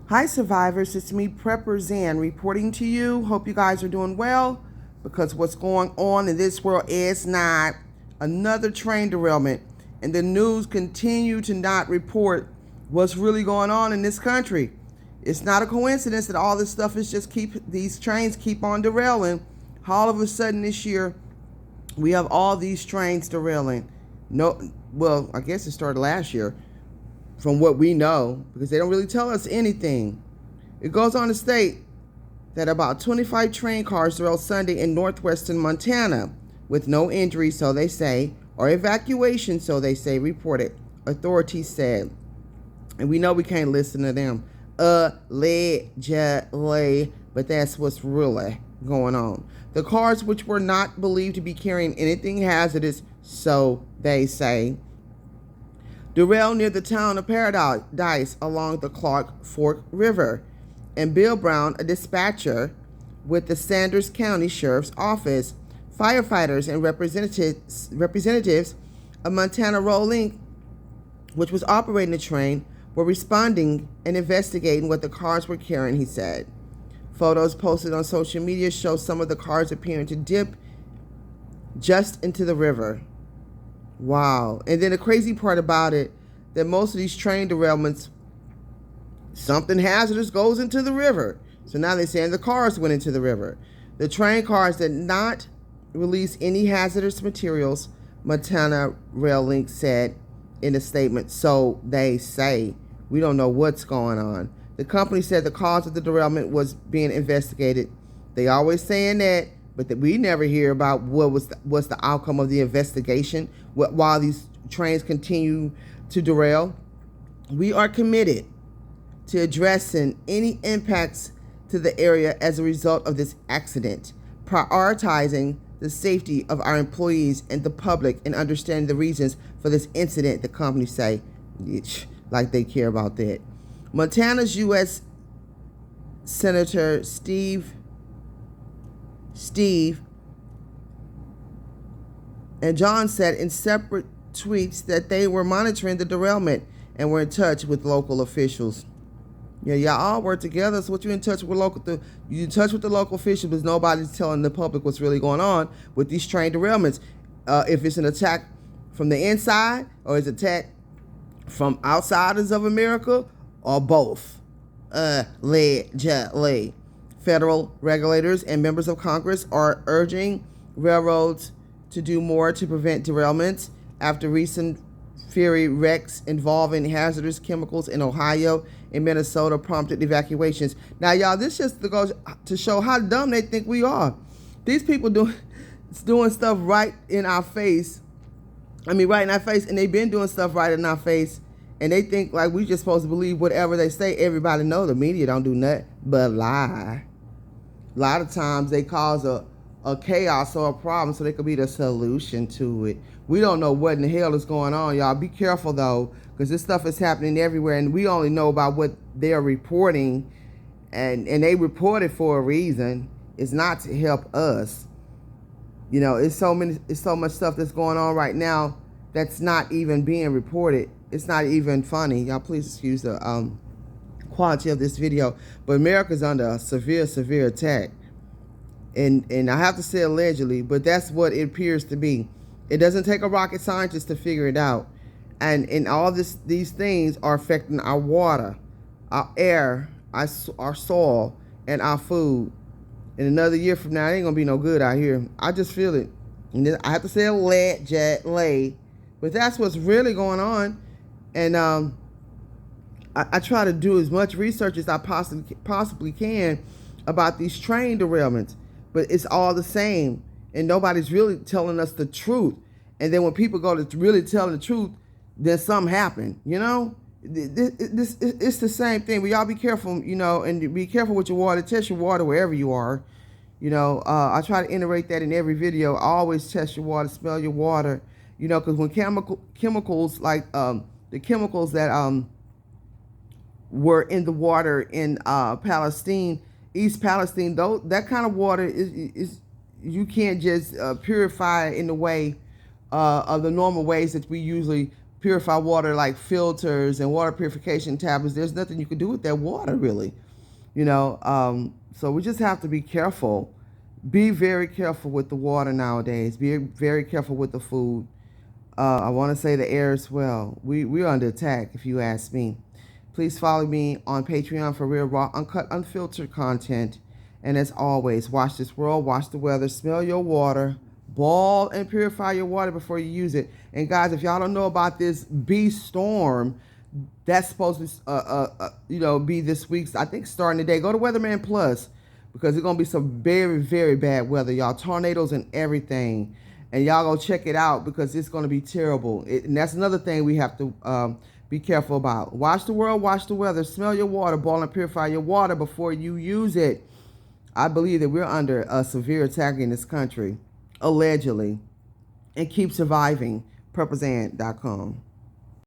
Hi survivors, it's me Prepper Zan reporting to you. Hope you guys are doing well, because what's going on in this world is not another train derailment, and the news continue to not report what's really going on in this country. It's not a coincidence that all this stuff is just these trains keep on derailing. All of a sudden this year we have all these trains derailing. Well, I guess it started last year, from what we know, because they don't really tell us anything. It goes on to state that about 25 train cars derailed Sunday in northwestern Montana with no injuries, so they say, or evacuation, so they say, reported, authorities said. And we know we can't listen to them allegedly, but that's what's really going on. The cars, which were not believed to be carrying anything hazardous, so they say, derailed near the town of Paradise along the Clark Fork River. And Bill Brown, a dispatcher with the Sanders County Sheriff's Office, firefighters and representatives of Montana Roll Inc., which was operating the train, were responding and investigating what the cars were carrying, he said. Photos posted on social media show some of the cars appearing to dip just into the river. Wow. And then the crazy part about it, that most of these train derailments, something hazardous goes into the river. So now they're saying the cars went into the river. The train cars did not release any hazardous materials, Montana Rail Link said in a statement. So they say. We don't know what's going on. The company said the cause of the derailment was being investigated. They always saying that, but we never hear about what's the outcome of the investigation while these trains continue to derail. We are committed to addressing any impacts to the area as a result of this accident, prioritizing the safety of our employees and the public, and understanding the reasons for this incident, the company say, like they care about that. Montana's U.S. Senator Steve and John said in separate tweets that they were monitoring the derailment and were in touch with local officials. Yeah, y'all all work together. So what you in touch with you in touch with the local officials, because nobody's telling the public what's really going on with these train derailments. If it's an attack from the inside or is it attack from outsiders of America, or both. Allegedly. Federal regulators and members of Congress are urging railroads to do more to prevent derailments after recent ferry wrecks involving hazardous chemicals in Ohio and Minnesota prompted evacuations. Now, y'all, this just goes to show how dumb they think we are. These people doing stuff right in our face. Right in our face, and they've been doing stuff right in our face, and they think like we just supposed to believe whatever they say. Everybody know the media don't do nothing but lie. A lot of times they cause a chaos or a problem so they could be the solution to it. We don't know what in the hell is going on, y'all. Be careful though, because this stuff is happening everywhere, and we only know about what they're reporting, and they report it for a reason. It's not to help us. You know, it's so much stuff that's going on right now that's not even being reported. It's not even funny. Y'all please excuse the quality of this video. But America's under a severe attack. And I have to say allegedly, but that's what it appears to be. It doesn't take a rocket scientist to figure it out. And all these things are affecting our water, our air, our soil, and our food. In another year from now, it ain't gonna be no good out here. I just feel it. And I have to say allegedly, but that's what's really going on. And I try to do as much research as I possibly can about these train derailments, but it's all the same, and nobody's really telling us the truth. And then when people go to really tell the truth, then something happened. You know, it's the same thing. We all be careful, you know, and be careful with your water. Test your water wherever you are. You know, I try to iterate that in every video. Always test your water, smell your water. You know, because when chemicals like the chemicals that were in the water in Palestine, East Palestine, though, that kind of water is you can't just purify it in the way of the normal ways that we usually purify water like filters and water purification tablets. There's nothing you can do with that water, really. So we just have to be careful. Be very careful with the water nowadays. Be very careful with the food. I want to say the air as well. We're under attack, if you ask me. Please follow me on Patreon for real, raw, uncut, unfiltered content. And as always, watch this world, watch the weather, smell your water, boil and purify your water before you use it. And guys, if y'all don't know about this bee storm, that's supposed to be this week's, I think, starting today. Go to Weatherman Plus, because there's going to be some very, very bad weather, y'all. Tornadoes and everything. And y'all go check it out, because it's going to be terrible. And that's another thing we have to be careful about. Watch the world, watch the weather, smell your water, boil and purify your water before you use it. I believe that we're under a severe attack in this country, allegedly. And keep surviving. Purposand.com.